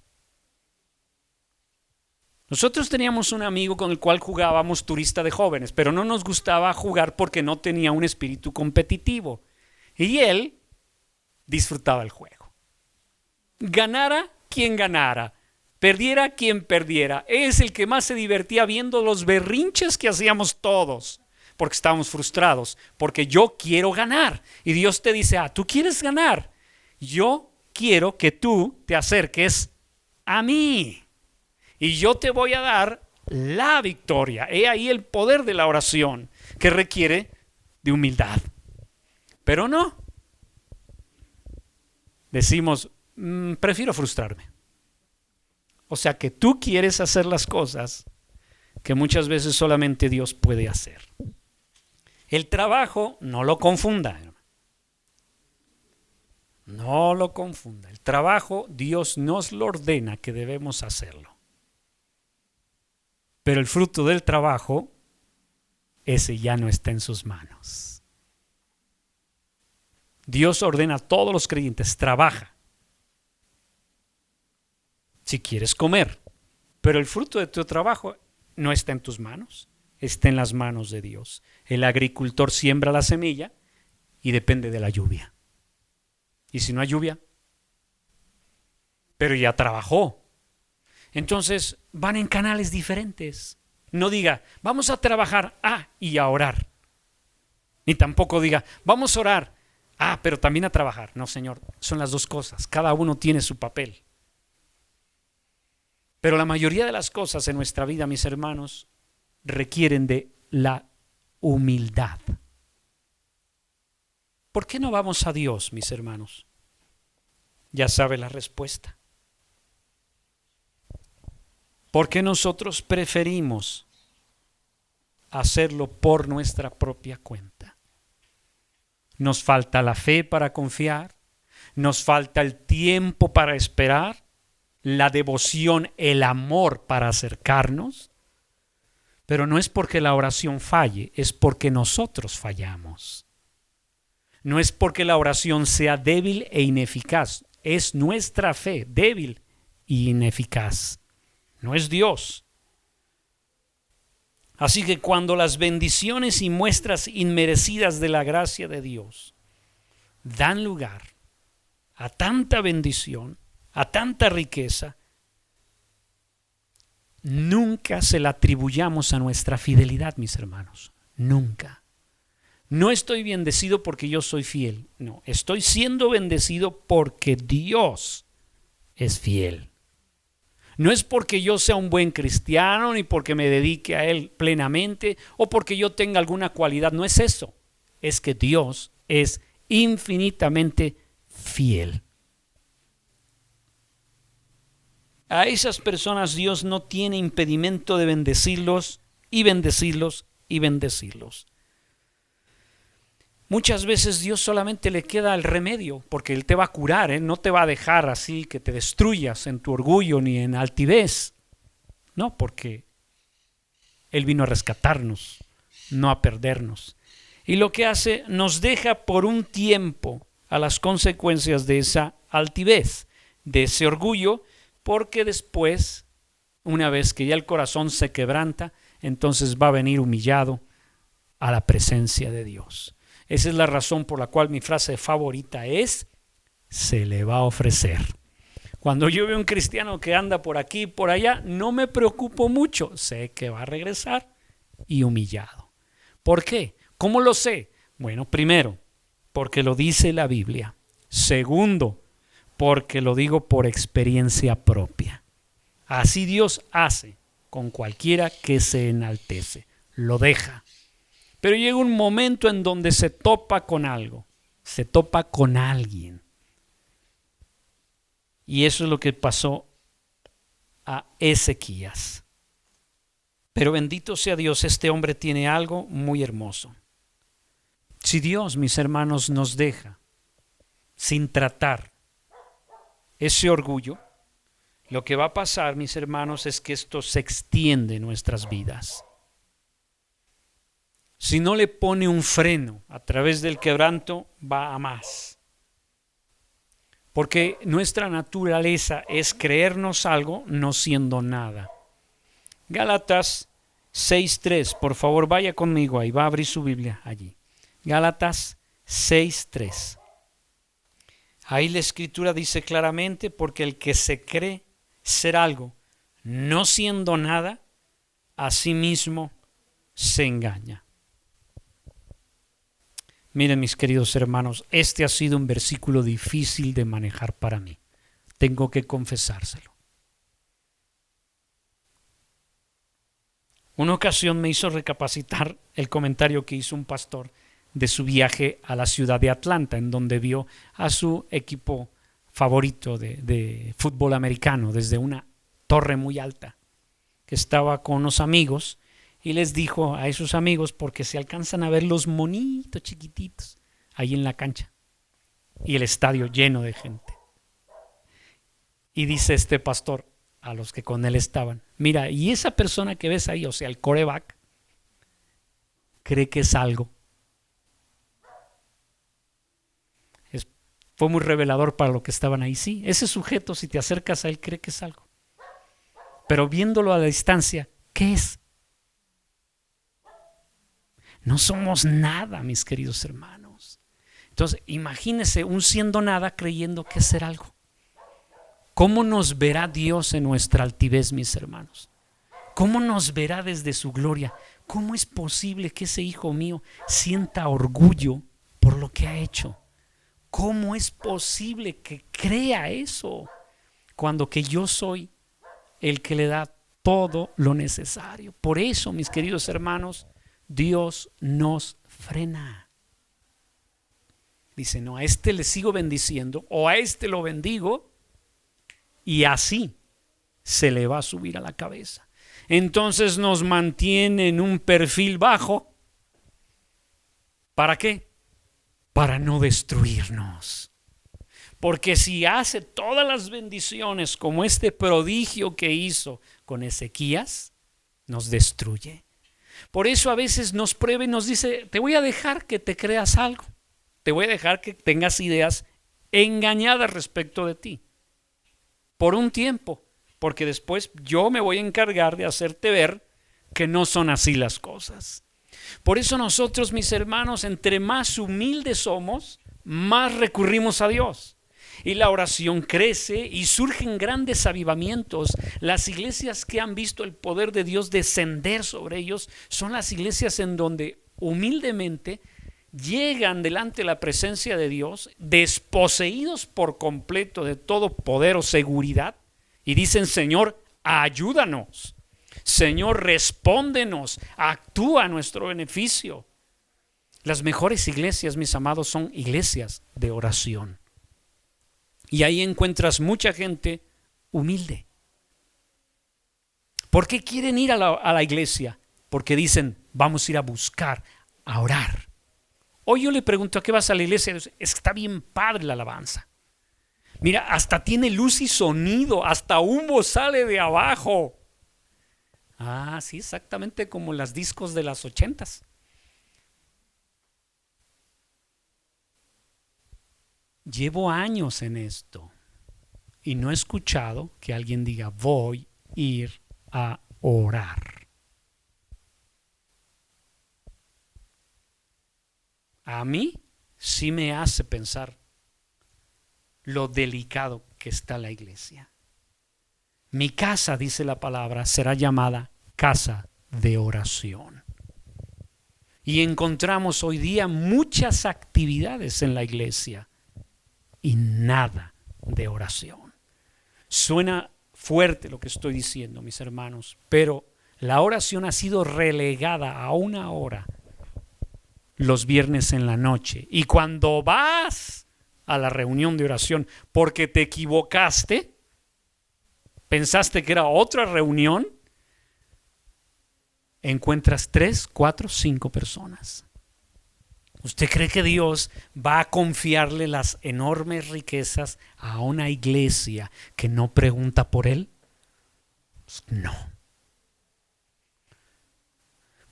Nosotros teníamos un amigo con el cual jugábamos turista de jóvenes, pero no nos gustaba jugar porque no tenía un espíritu competitivo. Y él disfrutaba el juego. Ganara quien ganara, perdiera quien perdiera. Es el que más se divertía viendo los berrinches que hacíamos todos, porque estábamos frustrados, porque yo quiero ganar. Y Dios te dice, tú quieres ganar. Yo quiero que tú te acerques a mí. Y yo te voy a dar la victoria. He ahí el poder de la oración, que requiere de humildad. Pero no. Decimos, prefiero frustrarme. O sea que tú quieres hacer las cosas que muchas veces solamente Dios puede hacer. El trabajo, no lo confunda. No lo confunda. El trabajo, Dios nos lo ordena que debemos hacerlo. Pero el fruto del trabajo, ese ya no está en sus manos. Dios ordena a todos los creyentes, trabaja. Si quieres comer, pero el fruto de tu trabajo no está en tus manos, está en las manos de Dios. El agricultor siembra la semilla y depende de la lluvia. Y si no hay lluvia, pero ya trabajó. Entonces van en canales diferentes. No diga, vamos a trabajar, y a orar. Ni tampoco diga, vamos a orar, pero también a trabajar. No, Señor, son las dos cosas. Cada uno tiene su papel. Pero la mayoría de las cosas en nuestra vida, mis hermanos, requieren de la humildad. ¿Por qué no vamos a Dios, mis hermanos? Ya sabe la respuesta. ¿Por qué nosotros preferimos hacerlo por nuestra propia cuenta? Nos falta la fe para confiar, nos falta el tiempo para esperar, la devoción, el amor para acercarnos, pero no es porque la oración falle, es porque nosotros fallamos. No es porque la oración sea débil e ineficaz, es nuestra fe débil e ineficaz. No es Dios. Así que cuando las bendiciones y muestras inmerecidas de la gracia de Dios dan lugar a tanta bendición, a tanta riqueza, nunca se la atribuyamos a nuestra fidelidad, mis hermanos. Nunca. No estoy bendecido porque yo soy fiel. No, estoy siendo bendecido porque Dios es fiel. No es porque yo sea un buen cristiano, ni porque me dedique a Él plenamente, o porque yo tenga alguna cualidad. No es eso. Es que Dios es infinitamente fiel. A esas personas Dios no tiene impedimento de bendecirlos y bendecirlos y bendecirlos. Muchas veces Dios solamente le queda el remedio, porque Él te va a curar, no te va a dejar así que te destruyas en tu orgullo ni en altivez. No, porque Él vino a rescatarnos, no a perdernos. Y lo que hace, nos deja por un tiempo a las consecuencias de esa altivez, de ese orgullo, porque después, una vez que ya el corazón se quebranta, entonces va a venir humillado a la presencia de Dios. Esa es la razón por la cual mi frase favorita es, se le va a ofrecer. Cuando yo veo un cristiano que anda por aquí y por allá, no me preocupo mucho. Sé que va a regresar y humillado. ¿Por qué? ¿Cómo lo sé? Bueno, primero, porque lo dice la Biblia. Segundo, porque lo digo por experiencia propia. Así Dios hace con cualquiera que se enaltece. Lo deja. Pero llega un momento en donde se topa con algo, se topa con alguien. Y eso es lo que pasó a Ezequías. Pero bendito sea Dios, este hombre tiene algo muy hermoso. Si Dios, mis hermanos, nos deja sin tratar ese orgullo, lo que va a pasar, mis hermanos, es que esto se extiende en nuestras vidas. Si no le pone un freno a través del quebranto, va a más. Porque nuestra naturaleza es creernos algo no siendo nada. Gálatas 6:3, por favor vaya conmigo ahí, va a abrir su Biblia allí. Gálatas 6:3. Ahí la escritura dice claramente, porque el que se cree ser algo no siendo nada, a sí mismo se engaña. Miren, mis queridos hermanos, este ha sido un versículo difícil de manejar para mí. Tengo que confesárselo. Una ocasión me hizo recapacitar el comentario que hizo un pastor de su viaje a la ciudad de Atlanta, en donde vio a su equipo favorito de fútbol americano desde una torre muy alta, que estaba con unos amigos, y les dijo a esos amigos, porque se alcanzan a ver los monitos chiquititos ahí en la cancha y el estadio lleno de gente. Y dice este pastor a los que con él estaban: mira, y esa persona que ves ahí, o sea, el quarterback, cree que es algo. Fue muy revelador para los que estaban ahí. Sí, ese sujeto, si te acercas a él, cree que es algo. Pero viéndolo a la distancia, ¿qué es? No somos nada, mis queridos hermanos. Entonces, imagínese un siendo nada creyendo que es ser algo. ¿Cómo nos verá Dios en nuestra altivez, mis hermanos? ¿Cómo nos verá desde su gloria? ¿Cómo es posible que ese hijo mío sienta orgullo por lo que ha hecho? ¿Cómo es posible que crea eso cuando que yo soy el que le da todo lo necesario? Por eso, mis queridos hermanos, Dios nos frena. Dice: no, a este le sigo bendiciendo, o a este lo bendigo, y así se le va a subir a la cabeza. Entonces nos mantiene en un perfil bajo. ¿Para qué? Para no destruirnos. Porque si hace todas las bendiciones como este prodigio que hizo con Ezequías, nos destruye. Por eso a veces nos prueba y nos dice: te voy a dejar que te creas algo, te voy a dejar que tengas ideas engañadas respecto de ti por un tiempo, porque después yo me voy a encargar de hacerte ver que no son así las cosas. Por eso nosotros, mis hermanos, entre más humildes somos, más recurrimos a Dios. Y la oración crece y surgen grandes avivamientos. Las iglesias que han visto el poder de Dios descender sobre ellos son las iglesias en donde humildemente llegan delante de la presencia de Dios, desposeídos por completo de todo poder o seguridad, y dicen: Señor, ayúdanos. Señor, respóndenos, actúa a nuestro beneficio. Las mejores iglesias, mis amados, son iglesias de oración. Y ahí encuentras mucha gente humilde. ¿Por qué quieren ir a la iglesia? Porque dicen: vamos a ir a buscar, a orar. Hoy yo le pregunto: ¿a qué vas a la iglesia? Está bien padre la alabanza. Mira, hasta tiene luz y sonido, hasta humo sale de abajo. Ah, sí, exactamente como las discos de las 80s. Llevo años en esto y no he escuchado que alguien diga: voy a ir a orar. A mí sí me hace pensar lo delicado que está la iglesia. Mi casa, dice la palabra, será llamada casa de oración. Y encontramos hoy día muchas actividades en la iglesia y nada de oración. Suena fuerte lo que estoy diciendo, mis hermanos, pero la oración ha sido relegada a una hora los viernes en la noche. Y cuando vas a la reunión de oración porque te equivocaste, pensaste que era otra reunión, encuentras 3, 4, 5 personas. ¿Usted cree que Dios va a confiarle las enormes riquezas a una iglesia que no pregunta por él? Pues no.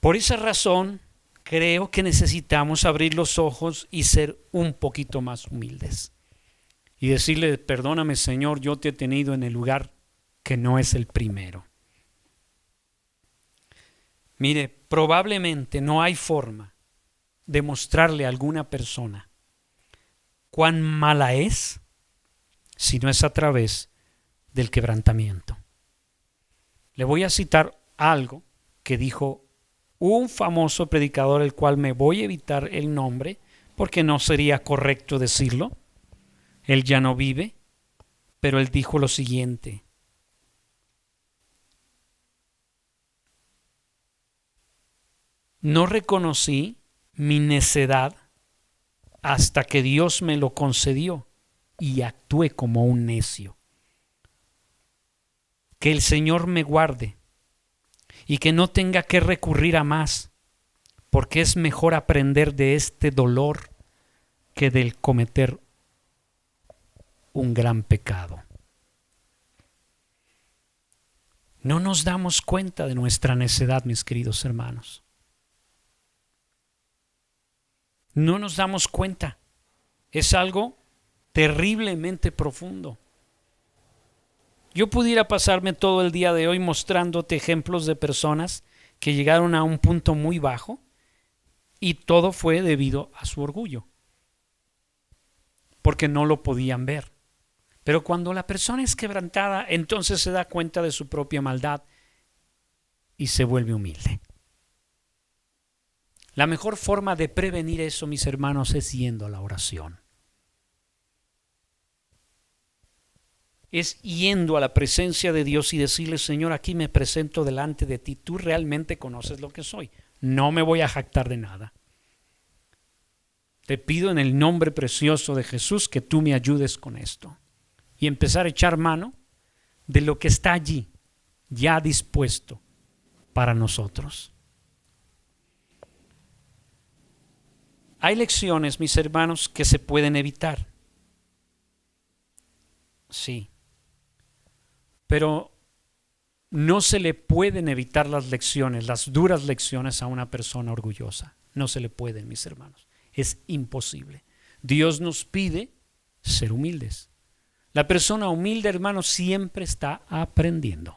Por esa razón, creo que necesitamos abrir los ojos y ser un poquito más humildes. Y decirle, perdóname Señor, yo te he tenido en el lugar que no es el primero. Mire, probablemente no hay forma de mostrarle a alguna persona cuán mala es si no es a través del quebrantamiento. Le voy a citar algo que dijo un famoso predicador, el cual me voy a evitar el nombre porque no sería correcto decirlo. Él ya no vive, pero él dijo lo siguiente: no reconocí mi necedad hasta que Dios me lo concedió y actué como un necio. Que el Señor me guarde y que no tenga que recurrir a más, porque es mejor aprender de este dolor que del cometer un gran pecado. No nos damos cuenta de nuestra necedad, mis queridos hermanos. No nos damos cuenta. Es algo terriblemente profundo. Yo pudiera pasarme todo el día de hoy mostrándote ejemplos de personas que llegaron a un punto muy bajo y todo fue debido a su orgullo, porque no lo podían ver. Pero cuando la persona es quebrantada, entonces se da cuenta de su propia maldad y se vuelve humilde. La mejor forma de prevenir eso, mis hermanos, es yendo a la oración. Es yendo a la presencia de Dios y decirle, Señor, aquí me presento delante de ti. Tú realmente conoces lo que soy. No me voy a jactar de nada. Te pido en el nombre precioso de Jesús que tú me ayudes con esto. Y empezar a echar mano de lo que está allí, ya dispuesto para nosotros. Hay lecciones, mis hermanos, que se pueden evitar. Sí. Pero no se le pueden evitar las lecciones, las duras lecciones a una persona orgullosa. No se le pueden, mis hermanos. Es imposible. Dios nos pide ser humildes. La persona humilde, hermano, siempre está aprendiendo.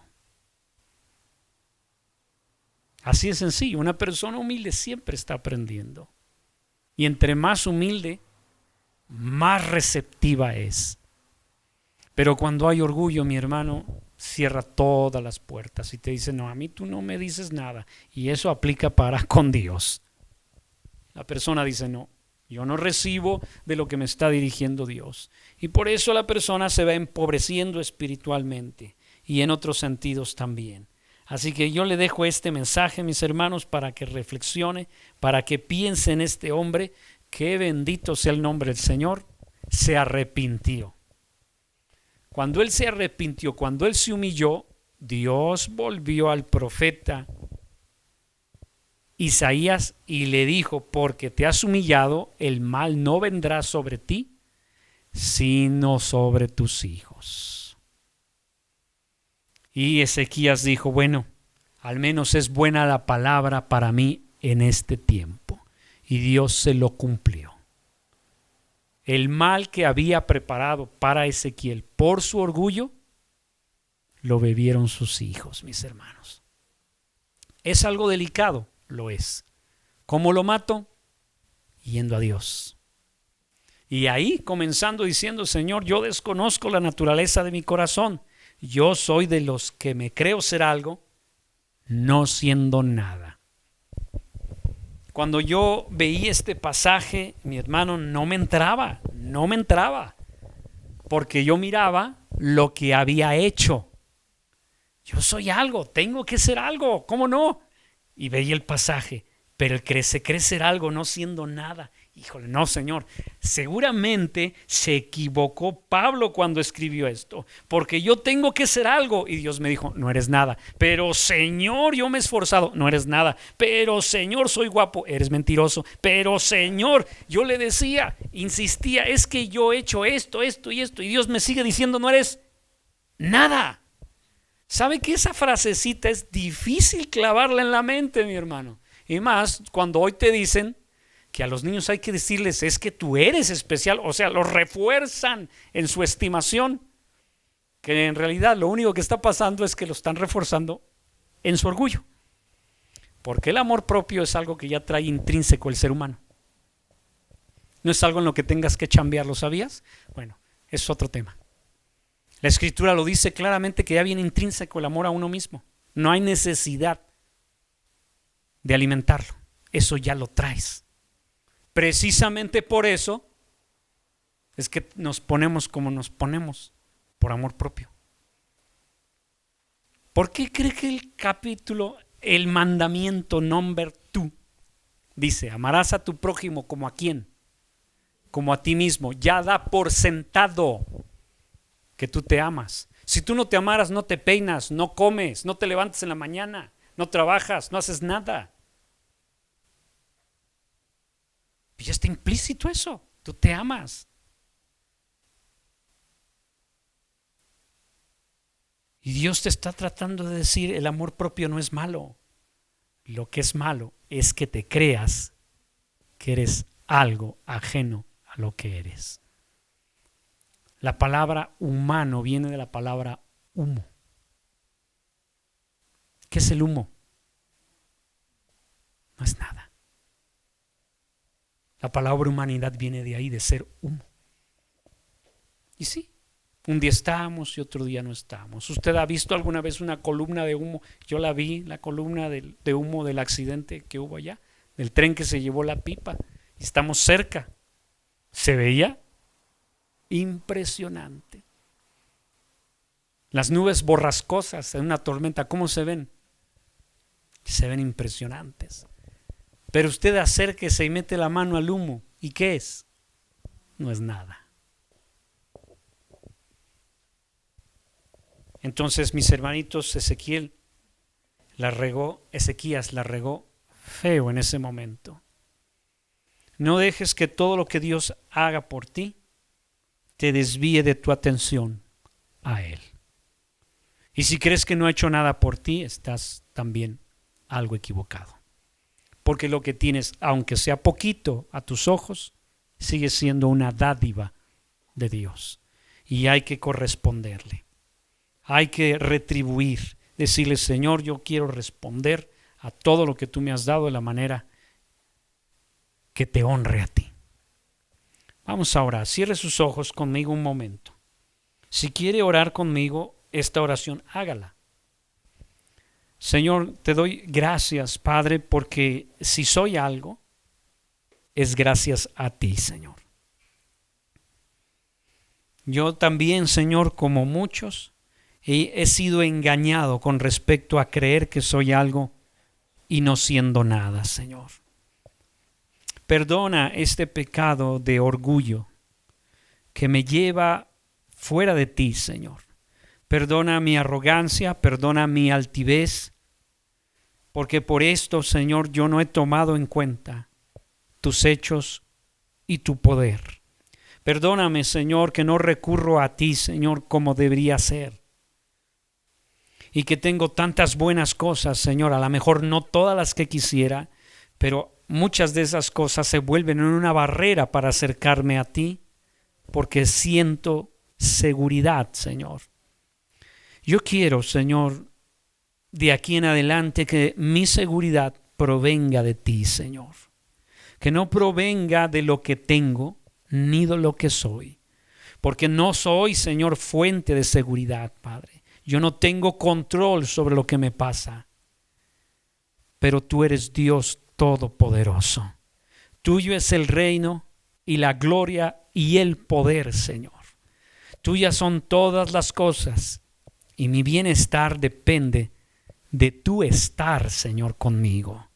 Así es sencillo. Una persona humilde siempre está aprendiendo. Y entre más humilde, más receptiva es. Pero cuando hay orgullo, mi hermano, cierra todas las puertas y te dice, no, a mí tú no me dices nada. Y eso aplica para con Dios. La persona dice, no, yo no recibo de lo que me está dirigiendo Dios. Y por eso la persona se va empobreciendo espiritualmente y en otros sentidos también. Así que yo le dejo este mensaje, mis hermanos, para que reflexione, para que piense en este hombre, que bendito sea el nombre del Señor, se arrepintió. Cuando él se arrepintió, cuando él se humilló, Dios volvió al profeta Isaías y le dijo, porque te has humillado, el mal no vendrá sobre ti, sino sobre tus hijos. Y Ezequías dijo, bueno, al menos es buena la palabra para mí en este tiempo. Y Dios se lo cumplió. El mal que había preparado para Ezequiel por su orgullo, lo bebieron sus hijos, mis hermanos. ¿Es algo delicado? Lo es. ¿Cómo lo mato? Yendo a Dios. Y ahí comenzando diciendo, Señor, yo desconozco la naturaleza de mi corazón. Yo soy de los que me creo ser algo, no siendo nada. Cuando yo veía este pasaje, mi hermano, no me entraba, porque yo miraba lo que había hecho. Yo soy algo, tengo que ser algo, ¿cómo no? Y veía el pasaje, pero el se cree ser algo no siendo nada, Híjole, no, Señor, seguramente se equivocó Pablo cuando escribió esto, porque yo tengo que ser algo. Y Dios me dijo, no eres nada. Pero Señor, yo me he esforzado, no eres nada. Pero Señor, soy guapo, eres mentiroso. Pero Señor, yo le decía, insistía, es que yo he hecho esto, esto y esto. Y Dios me sigue diciendo, no eres nada. ¿Sabe que esa frasecita es difícil clavarla en la mente, mi hermano? Y más cuando hoy te dicen que a los niños hay que decirles es que tú eres especial, o sea, los refuerzan en su estimación, que en realidad lo único que está pasando es que lo están reforzando en su orgullo, porque el amor propio es algo que ya trae intrínseco el ser humano, no es algo en lo que tengas que chambear, ¿lo sabías? Bueno, es otro tema. La Escritura lo dice claramente que ya viene intrínseco el amor a uno mismo, no hay necesidad de alimentarlo, eso ya lo traes. Precisamente por eso es que nos ponemos como nos ponemos, por amor propio. ¿Por qué cree que el capítulo, el mandamiento number 2, dice, amarás a tu prójimo como a quién? Como a ti mismo. Ya da por sentado que tú te amas. Si tú no te amaras, no te peinas, no comes, no te levantas en la mañana, no trabajas, no haces nada. Ya está implícito eso, tú te amas. Y Dios te está tratando de decir, el amor propio no es malo. Lo que es malo es que te creas que eres algo ajeno a lo que eres. La palabra humano viene de la palabra humo. ¿Qué es el humo? No es nada. La palabra humanidad viene de ahí, de ser humo. Y sí, un día estamos y otro día no estamos. ¿Usted ha visto alguna vez una columna de humo? Yo la vi, la columna de humo del accidente que hubo allá, del tren que se llevó la pipa. Estamos cerca. ¿Se veía? Impresionante. Las nubes borrascosas en una tormenta, ¿cómo se ven? Se ven impresionantes. Pero usted acérquese y mete la mano al humo. ¿Y qué es? No es nada. Entonces, mis hermanitos, Ezequías la regó feo en ese momento. No dejes que todo lo que Dios haga por ti te desvíe de tu atención a Él. Y si crees que no ha hecho nada por ti, estás también algo equivocado. Porque lo que tienes, aunque sea poquito a tus ojos, sigue siendo una dádiva de Dios. Y hay que corresponderle. Hay que retribuir. Decirle, Señor, yo quiero responder a todo lo que tú me has dado de la manera que te honre a ti. Vamos a orar. Cierre sus ojos conmigo un momento. Si quiere orar conmigo esta oración, hágala. Señor, te doy gracias, Padre, porque si soy algo, es gracias a ti, Señor. Yo también, Señor, como muchos, he sido engañado con respecto a creer que soy algo y no siendo nada, Señor. Perdona este pecado de orgullo que me lleva fuera de ti, Señor. Perdona mi arrogancia, perdona mi altivez, porque por esto, Señor, yo no he tomado en cuenta tus hechos y tu poder. Perdóname, Señor, que no recurro a ti, Señor, como debería ser. Y que tengo tantas buenas cosas, Señor, a lo mejor no todas las que quisiera, pero muchas de esas cosas se vuelven en una barrera para acercarme a ti, porque siento seguridad, Señor. Yo quiero, Señor, de aquí en adelante que mi seguridad provenga de ti, Señor. Que no provenga de lo que tengo, ni de lo que soy. Porque no soy, Señor, fuente de seguridad, Padre. Yo no tengo control sobre lo que me pasa. Pero tú eres Dios todopoderoso. Tuyo es el reino y la gloria y el poder, Señor. Tuyas son todas las cosas y mi bienestar depende de tu estar, Señor, conmigo.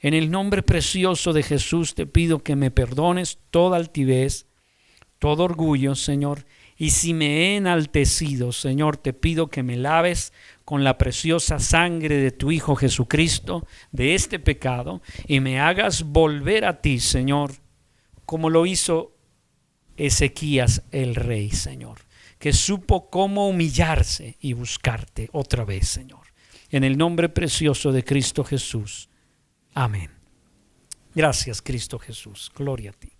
En el nombre precioso de Jesús te pido que me perdones toda altivez, todo orgullo, Señor. Y si me he enaltecido, Señor, te pido que me laves con la preciosa sangre de tu Hijo Jesucristo de este pecado y me hagas volver a ti, Señor, como lo hizo Ezequías el rey, Señor, que supo cómo humillarse y buscarte otra vez, Señor. En el nombre precioso de Cristo Jesús. Amén. Gracias, Cristo Jesús. Gloria a ti.